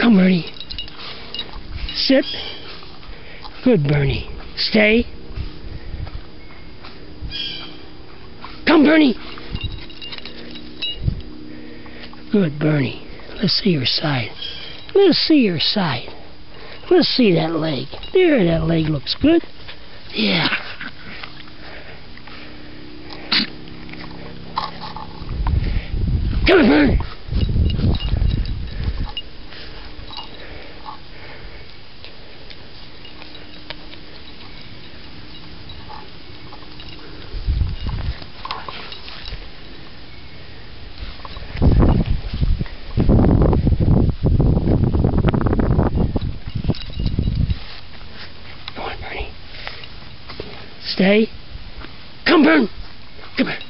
Come, Bernie. Sit. Good, Bernie. Stay. Come, Bernie. Good, Bernie. Let's see your side. Let's see your side. Let's see that leg. There, that leg looks good. Yeah. Come on, Bernie. Come on, Bernie. Stay. Come, Bernie. Come here.